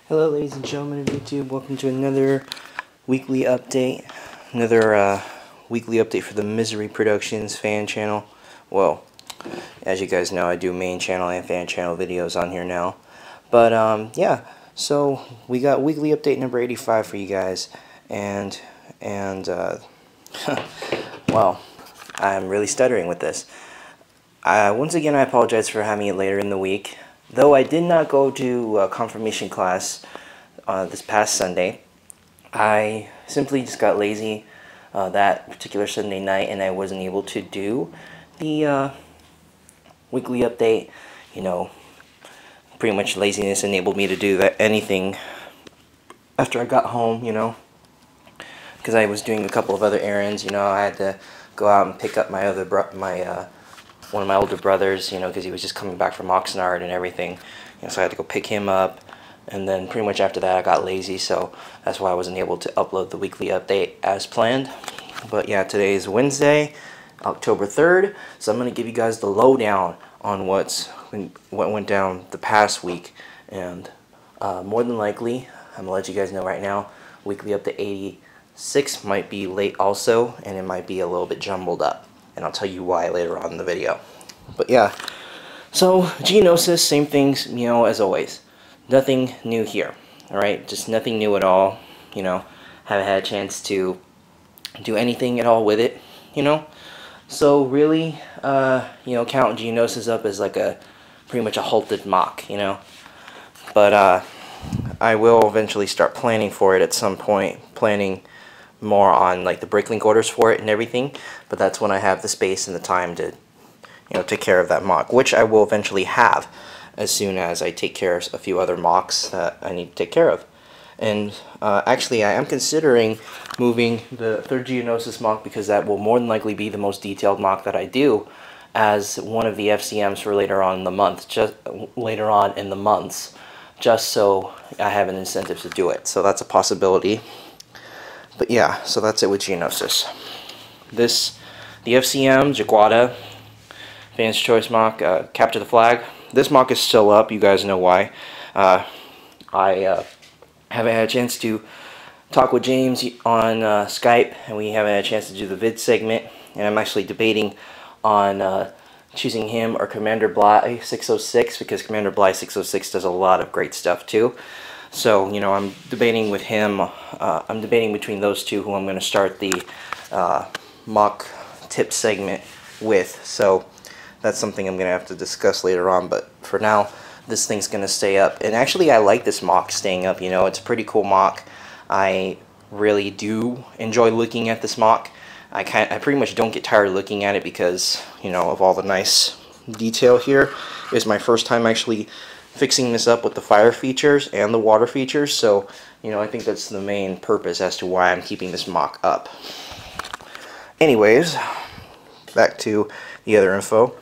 Hello ladies and gentlemen of YouTube, welcome to another weekly update. Another weekly update for the Misery Productions fan channel. Well, as you guys know, I do main channel and fan channel videos on here now. But yeah, so we got weekly update number 85 for you guys. And well, I'm really stuttering with this. Once again, I apologize for having it later in the week. Though I did not go to confirmation class this past Sunday, I simply just got lazy that particular Sunday night, and I wasn't able to do the weekly update. You know, pretty much laziness enabled me to do anything after I got home, you know, because I was doing a couple of other errands. You know, I had to go out and pick up my one of my older brothers, you know, because he was just coming back from Oxnard and everything. You know, so I had to go pick him up, and then pretty much after that I got lazy, so that's why I wasn't able to upload the weekly update as planned. But yeah, today is Wednesday, October 3rd, so I'm going to give you guys the lowdown on what went down the past week, and more than likely, I'm going to let you guys know right now, weekly update 86 might be late also, and it might be a little bit jumbled up. And I'll tell you why later on in the video. But yeah, so Geonosis, same things, you know, as always. Nothing new here, alright? Just nothing new at all, you know. Haven't had a chance to do anything at all with it, you know. So really, you know, count Geonosis up as like pretty much a halted mock, you know. But I will eventually start planning for it at some point, planning more on like the Bricklink orders for it and everything, but that's when I have the space and the time to, you know, take care of that mock, which I will eventually have as soon as I take care of a few other mocks that I need to take care of. And actually I am considering moving the third Geonosis mock, because that will more than likely be the most detailed mock that I do, as one of the FCMs for later on in the month, just so I have an incentive to do it. So that's a possibility. But yeah, so that's it with Geonosis. The FCM, Jaguada, Fans Choice mock, Capture the Flag. This mock is still up, you guys know why. I haven't had a chance to talk with James on Skype, and we haven't had a chance to do the vid segment, and I'm actually debating on choosing him or Commander Bly 606, because Commander Bly 606 does a lot of great stuff too. So, you know, I'm debating with him, I'm debating between those two who I'm going to start the mock tip segment with. So, that's something I'm going to have to discuss later on, but for now, this thing's going to stay up. And actually, I like this mock staying up, you know, it's a pretty cool mock. I really do enjoy looking at this mock. I pretty much don't get tired of looking at it because, you know, of all the nice detail here. It's my first time actually fixing this up with the fire features and the water features, so, you know, I think that's the main purpose as to why I'm keeping this mock up. Anyways, back to the other info.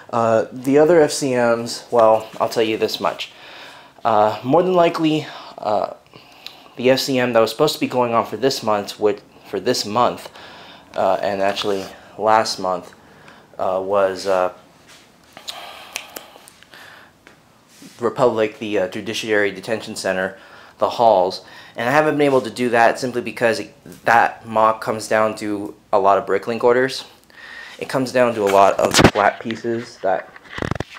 The other FCMs, well, I'll tell you this much. More than likely, the FCM that was supposed to be going on for this month, and actually last month, was Republic, the Judiciary Detention Center, the halls, and I haven't been able to do that simply because that mock comes down to a lot of Bricklink orders. It comes down to a lot of flat pieces that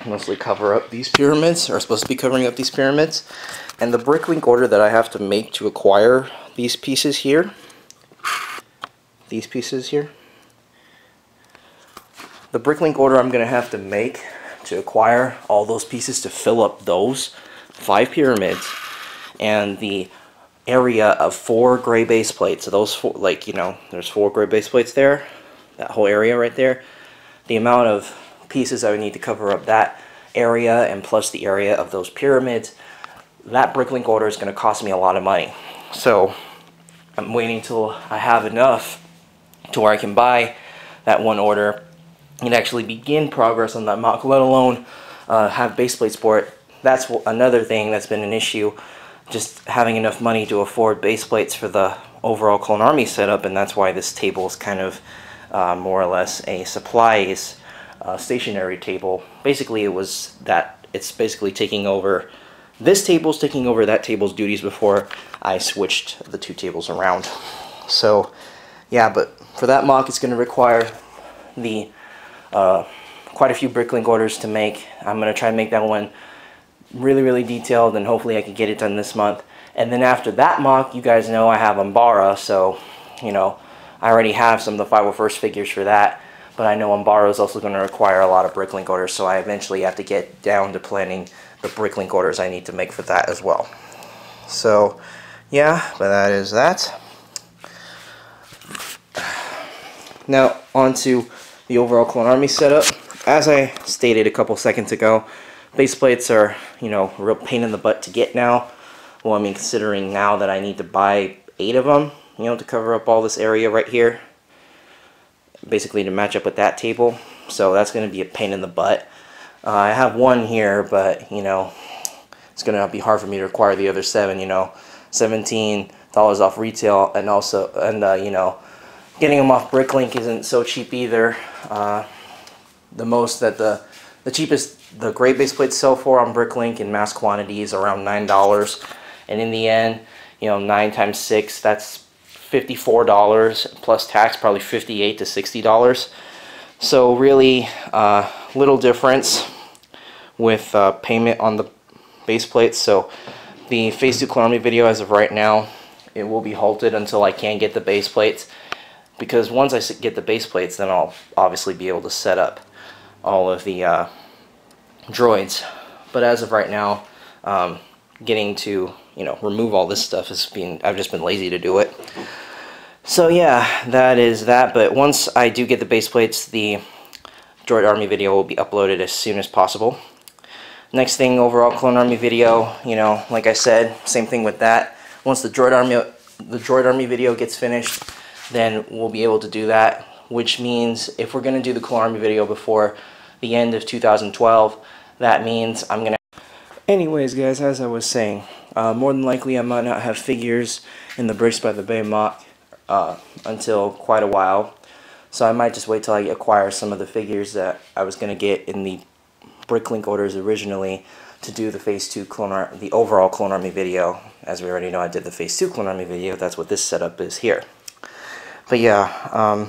mostly cover up these pyramids, or are supposed to be covering up these pyramids, and the Bricklink order that I have to make to acquire these pieces here, the Bricklink order I'm going to have to make to acquire all those pieces to fill up those 5 pyramids and the area of 4 gray base plates. So those 4, like, you know, there's 4 gray base plates there, that whole area right there. The amount of pieces I would need to cover up that area, and plus the area of those pyramids, that Bricklink order is going to cost me a lot of money. So I'm waiting till I have enough to where I can buy that one order and actually begin progress on that mock, let alone have base plates for it. That's another thing that's been an issue, just having enough money to afford base plates for the overall Clone Army setup, and that's why this table is kind of more or less a supplies stationary table. Basically, it's basically taking over this table's taking over that table's duties before I switched the two tables around. So yeah, but for that mock, it's going to require the quite a few Bricklink orders to make. I'm going to try and make that one really detailed, and hopefully I can get it done this month. And then after that mock, you guys know I have Umbara, so you know I already have some of the 501st figures for that. But I know Umbara is also going to require a lot of Bricklink orders, so I eventually have to get down to planning the Bricklink orders I need to make for that as well. So yeah, but that is that. Now on to the overall Clone Army setup. As I stated a couple seconds ago, base plates are, you know, a real pain in the butt to get now. Well, I mean, considering now that I need to buy 8 of them, you know, to cover up all this area right here, basically to match up with that table. So that's going to be a pain in the butt. I have one here, but you know, it's going to be hard for me to acquire the other 7. You know, $17 off retail, and also, you know, getting them off Bricklink isn't so cheap either. The most that the cheapest the gray base plates sell for on Bricklink in mass quantities around $9, and in the end, you know, 9 times 6, that's $54 plus tax, probably $58 to $60. So really, little difference with payment on the base plates. So the Phase 2 Clone Army video, as of right now, it will be halted until I can get the base plates, because once I get the base plates, then I'll obviously be able to set up all of the droids. But as of right now, getting to, you know, remove all this stuff I've just been lazy to do it. So yeah, that is that. But once I do get the base plates, the Droid Army video will be uploaded as soon as possible. Next thing, overall Clone Army video, you know, like I said, same thing with that. Once the Droid Army video gets finished, then we'll be able to do that, which means if we're going to do the Clone Army video before the end of 2012, that means I'm going to... Anyways guys, as I was saying, more than likely I might not have figures in the Bricks by the Bay mock until quite a while, so I might just wait till I acquire some of the figures that I was going to get in the Bricklink orders originally to do the Phase 2 the overall Clone Army video. As we already know, I did the Phase 2 Clone Army video. That's what this setup is here. But yeah,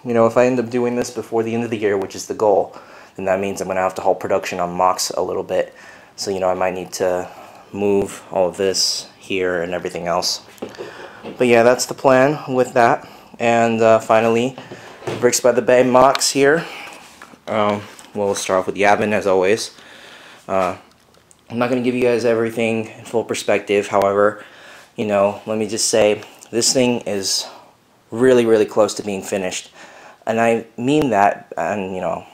you know, if I end up doing this before the end of the year, which is the goal, then that means I'm going to have to halt production on MOCs a little bit. So, you know, I might need to move all of this here and everything else. But yeah, that's the plan with that. And finally, Bricks by the Bay MOCs here. We'll start off with Yavin, as always. I'm not going to give you guys everything in full perspective. However, you know, let me just say, this thing is really close to being finished, and I mean that, and you know,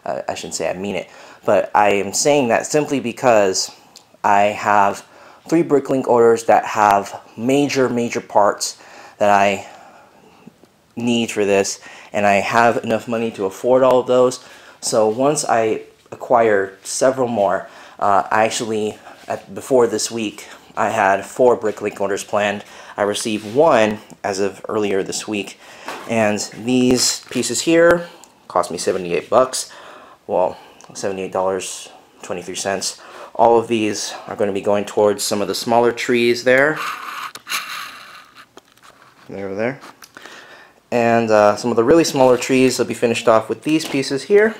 I shouldn't say I mean it, but I am saying that simply because I have 3 Bricklink orders that have major parts that I need for this, and I have enough money to afford all of those. So once I acquire several more, before this week, I had 4 Bricklink orders planned. I received 1 as of earlier this week, and these pieces here cost me 78 bucks. Well, $78.23. All of these are going to be going towards some of the smaller trees there. There. And some of the really smaller trees will be finished off with these pieces here.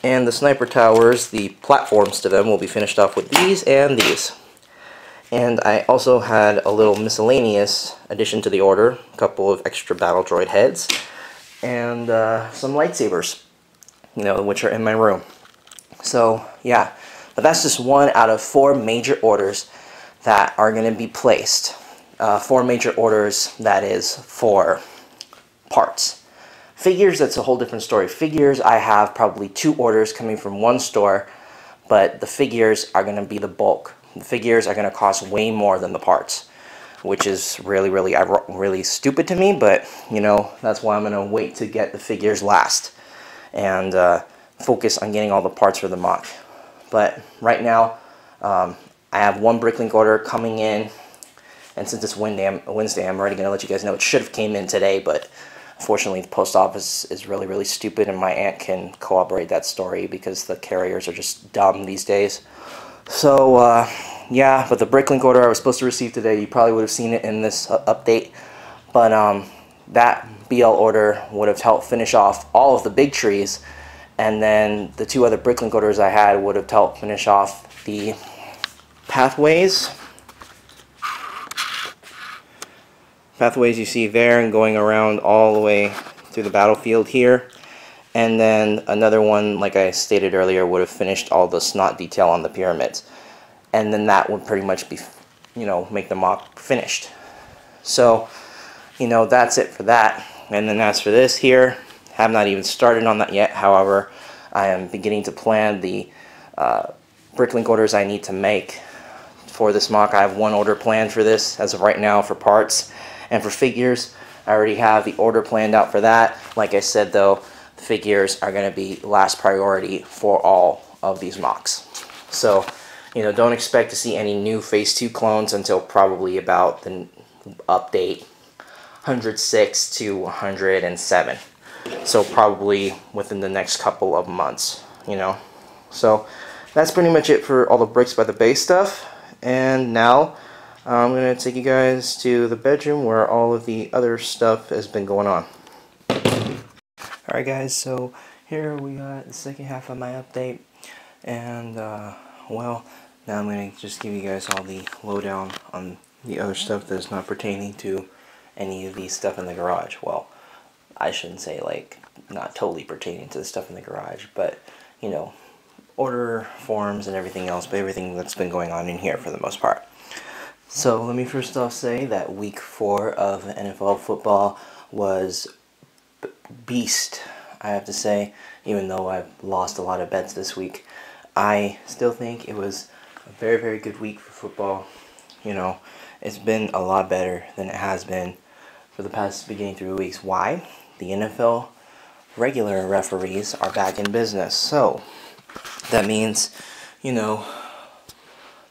And the sniper towers, the platforms to them, will be finished off with these and these. And I also had a little miscellaneous addition to the order, a couple of extra battle droid heads, and some lightsabers, you know, which are in my room. So yeah, but that's just 1 out of 4 major orders that are going to be placed. 4 major orders, that is, for parts. Figures, that's a whole different story. Figures, I have probably 2 orders coming from 1 store, but the figures are going to be the bulk. The figures are going to cost way more than the parts, which is really stupid to me, but you know, that's why I'm going to wait to get the figures last and focus on getting all the parts for the mock. But right now, I have 1 Bricklink order coming in, and since it's Wednesday, I'm already going to let you guys know it should have came in today, but Unfortunately, the post office is really, really stupid, and my aunt can corroborate that story because the carriers are just dumb these days. So, yeah, but the Bricklink order I was supposed to receive today, you probably would have seen it in this update. But that BL order would have helped finish off all of the big trees, and then the 2 other Bricklink orders I had would have helped finish off the pathways. Pathways you see there, and going around all the way through the battlefield here. And then another one, like I stated earlier, would have finished all the snot detail on the pyramids. And then that would pretty much be, you know, make the MOC finished. So, you know, that's it for that. And then as for this here, have not even started on that yet. However, I am beginning to plan the Bricklink orders I need to make for this MOC. I have 1 order planned for this as of right now for parts. And for figures, I already have the order planned out for that. Like I said though, the figures are going to be last priority for all of these MOCs. So, you know, don't expect to see any new Phase 2 clones until probably about the update 106 to 107. So probably within the next couple of months, you know. So that's pretty much it for all the Bricks by the Bay stuff. And now I'm going to take you guys to the bedroom where all of the other stuff has been going on. Alright guys, so here we got the second half of my update. And, well, now I'm going to just give you guys all the lowdown on the other stuff that is not pertaining to any of the stuff in the garage. Well, I shouldn't say, like, not totally pertaining to the stuff in the garage, but, you know, order forms and everything else, but everything that's been going on in here for the most part. So let me first off say that week 4 of NFL football was beast, I have to say. Even though I've lost a lot of bets this week, I still think it was a very, very good week for football. You know, it's been a lot better than it has been for the past beginning 3 weeks. Why? The NFL regular referees are back in business. So that means, you know,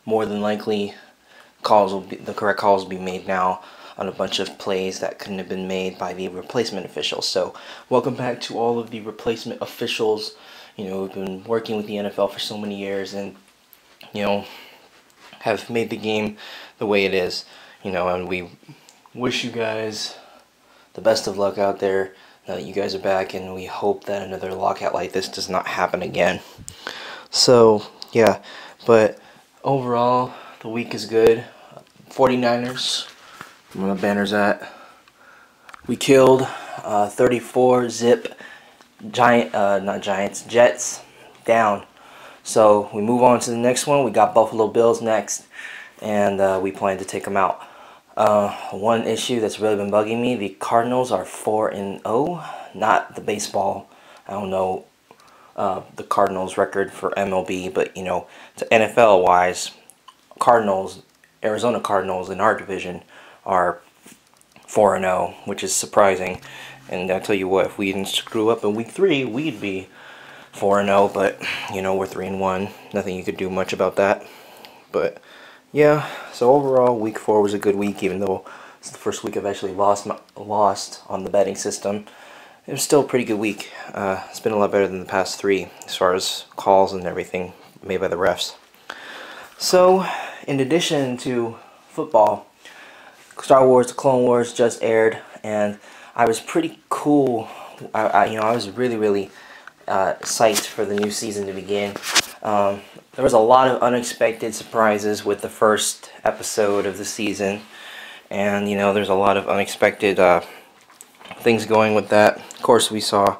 more than likely the correct calls will be made now on a bunch of plays that couldn't have been made by the replacement officials. So welcome back to all of the replacement officials, you know, who've been working with the NFL for so many years and, you know, have made the game the way it is, you know, and we wish you guys the best of luck out there now that you guys are back, and we hope that another lockout like this does not happen again. So, yeah, but overall, the week is good. 49ers, where the banner's at. We killed 34 zip Jets down. So we move on to the next one. We got Buffalo Bills next, and we plan to take them out. One issue that's really been bugging me, the Cardinals are 4-0, not the baseball. I don't know the Cardinals record for MLB, but you know, to NFL wise, Arizona Cardinals in our division are 4-0, which is surprising. And I'll tell you what, if we didn't screw up in week 3, we'd be 4-0, but you know, we're 3-1. Nothing you could do much about that. But yeah, so overall, week 4 was a good week, even though it's the first week I've actually lost on the betting system. It was still a pretty good week. It's been a lot better than the past 3 as far as calls and everything made by the refs. So, in addition to football, Star Wars: The Clone Wars just aired, and I was pretty cool. I was really psyched for the new season to begin. There was a lot of unexpected surprises with the first episode of the season, and you know, there's a lot of unexpected things going with that. Of course, we saw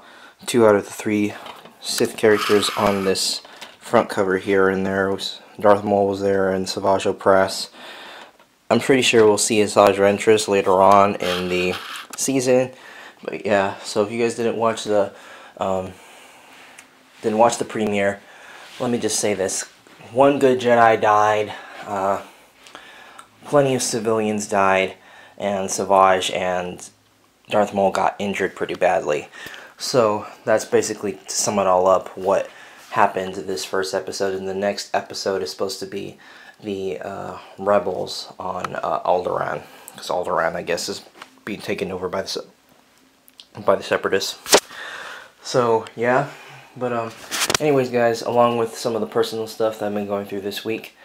2 out of the 3 Sith characters on this front cover here, and there was Darth Maul was there, and Savage Opress. I'm pretty sure we'll see Asajj Ventress later on in the season. But yeah, so if you guys didn't watch the premiere, let me just say this: one good Jedi died, plenty of civilians died, and Savage and Darth Maul got injured pretty badly. So that's basically, to sum it all up, what happened this first episode. And the next episode is supposed to be the rebels on Alderaan, because Alderaan, I guess, is being taken over by the by the Separatists. So yeah, but anyways, guys, along with some of the personal stuff that I've been going through this week,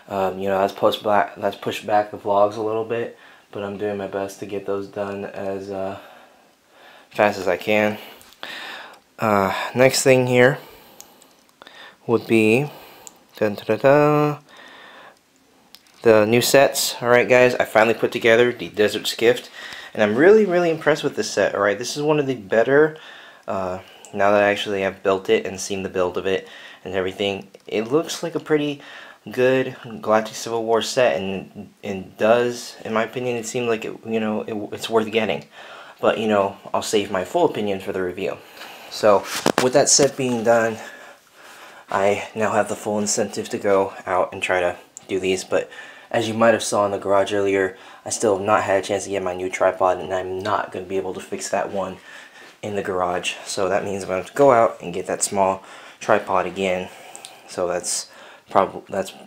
you know, that's pushed back the vlogs a little bit, but I'm doing my best to get those done as fast as I can. Next thing here would be the new sets. Alright guys, I finally put together the Desert Skiff, and I'm really impressed with this set. Alright, this is one of the better, now that I actually have built it and seen the build of it and everything. It looks like a pretty good Galactic Civil War set, and does, in my opinion, it seemed like it's worth getting. But you know, I'll save my full opinion for the review. So with that set being done, I now have the full incentive to go out and try to do these. But as you might have saw in the garage earlier, I still have not had a chance to get my new tripod, and I'm not going to be able to fix that one in the garage. So that means I'm going to have to go out and get that small tripod again. So that's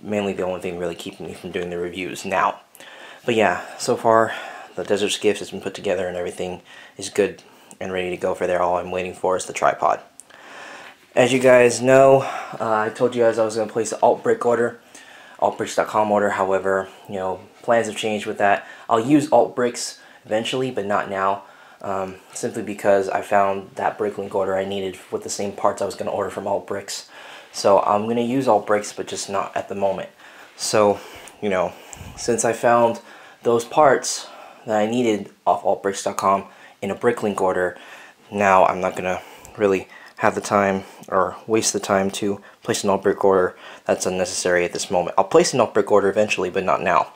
mainly the only thing really keeping me from doing the reviews now. But yeah, so far the Desert Skiff has been put together and everything is good and ready to go for there. All I'm waiting for is the tripod. As you guys know, I told you guys I was going to place an alt-brick order, altbricks.com order. However, you know, plans have changed with that. I'll use alt-bricks eventually, but not now, simply because I found that Bricklink order I needed with the same parts I was going to order from alt-bricks. So I'm going to use alt-bricks, but just not at the moment. So, you know, since I found those parts that I needed off altbricks.com in a Bricklink order, now I'm not going to really have the time or waste the time to place an alt-brick order. That's unnecessary at this moment. I'll place an alt-brick order eventually, but not now.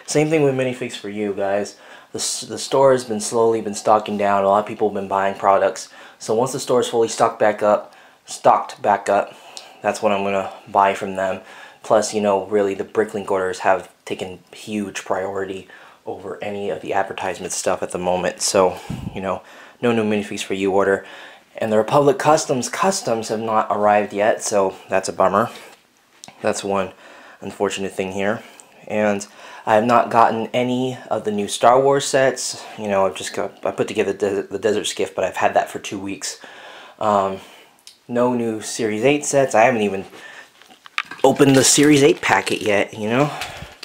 Same thing with minifigs for you guys. The store has been slowly stocking down. A lot of people have been buying products. So once the store is fully stocked back up, that's what I'm going to buy from them. Plus, you know, really the Bricklink orders have taken huge priority over any of the advertisement stuff at the moment. So, you know, no new minifigs for you order. And the Republic Customs have not arrived yet, so that's a bummer. That's one unfortunate thing here. And I have not gotten any of the new Star Wars sets. You know, I put together the Desert Skiff, but I've had that for 2 weeks. No new Series 8 sets. I haven't even opened the Series 8 packet yet, you know?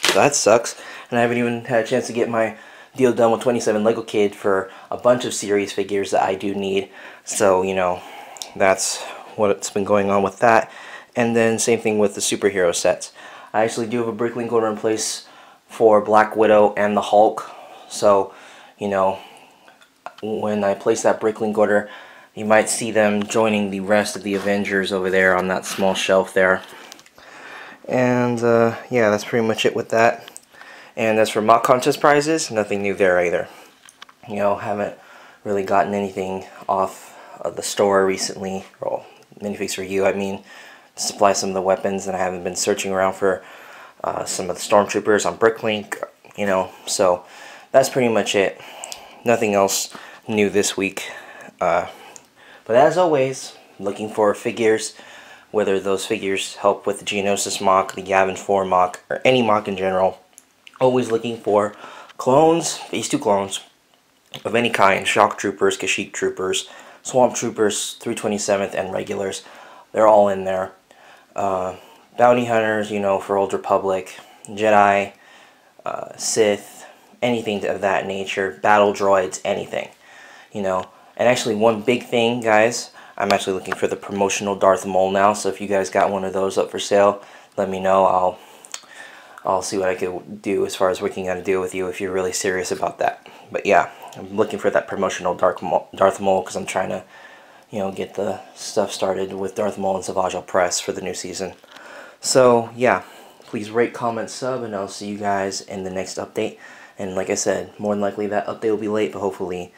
So that sucks. And I haven't even had a chance to get my deal done with 27 Lego Kid for a bunch of series figures that I do need. So, you know, that's what's been going on with that. And then same thing with the superhero sets. I actually do have a Bricklink order in place for Black Widow and the Hulk. So, you know, when I place that Bricklink order, you might see them joining the rest of the Avengers over there on that small shelf there. And yeah, that's pretty much it with that. And as for mock contest prizes, nothing new there either. You know, haven't really gotten anything off of the store recently. Well, minifigs for you, I mean, to supply some of the weapons, and I haven't been searching around for some of the Stormtroopers on Bricklink, you know. So that's pretty much it. Nothing else new this week. But as always, looking for figures, whether those figures help with the Geonosis mock, the Yavin 4 mock, or any mock in general. Always looking for clones, phase 2 clones of any kind, Shock Troopers, Kashyyyk Troopers, Swamp Troopers, 327th, and regulars. They're all in there. Bounty Hunters, you know, for Old Republic, Jedi, Sith, anything of that nature, Battle Droids, anything, you know. And actually one big thing, guys, I'm actually looking for the promotional Darth Maul now, so if you guys got one of those up for sale, let me know. I'll see what I could do as far as working out a deal with you if you're really serious about that. But yeah, I'm looking for that promotional Darth Maul because I'm trying to, you know, get the stuff started with Darth Maul and Savage Press for the new season. So yeah, please rate, comment, sub, and I'll see you guys in the next update. And like I said, more than likely that update will be late, but hopefully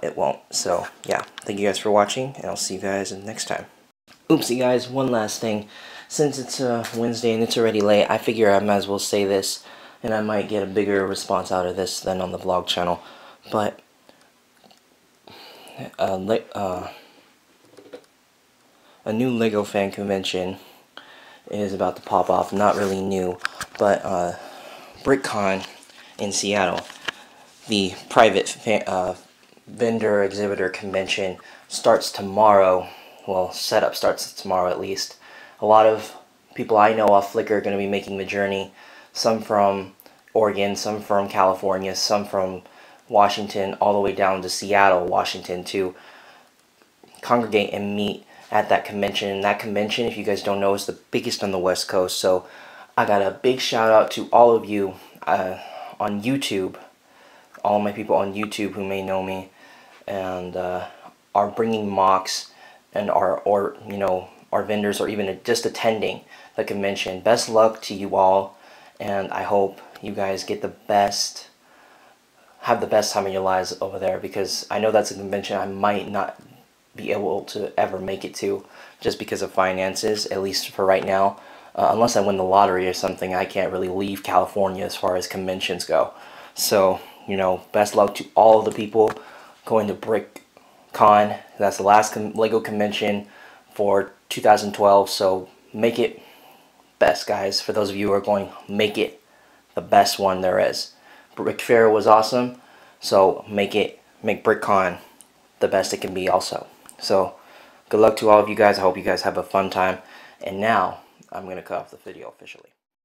it won't. So yeah, thank you guys for watching, and I'll see you guys next time. Oopsie guys, one last thing. Since it's Wednesday and it's already late, I figure I might as well say this, and I might get a bigger response out of this than on the vlog channel. But a new LEGO fan convention is about to pop off. Not really new, but Brickcon in Seattle, the private vendor exhibitor convention starts tomorrow. Well, setup starts tomorrow at least. A lot of people I know off Flickr are going to be making the journey. Some from Oregon, some from California, some from Washington, all the way down to Seattle, Washington, to congregate and meet at that convention. And that convention, if you guys don't know, is the biggest on the West Coast. So I got a big shout out to all of you on YouTube, all my people on YouTube who may know me and are bringing MOCs and are vendors, or even just attending the convention. Best luck to you all, and I hope you guys get have the best time of your lives over there, because I know that's a convention I might not be able to ever make it to just because of finances, at least for right now. Unless I win the lottery or something, I can't really leave California as far as conventions go. So, best luck to all of the people going to Brickcon. That's the last LEGO convention for 2012, so make it best, guys. For those of you who are going, make it the best one there is. Brick Fair was awesome, so make Brickcon the best it can be also. So good luck to all of you guys. I hope you guys have a fun time. And now I'm going to cut off the video officially.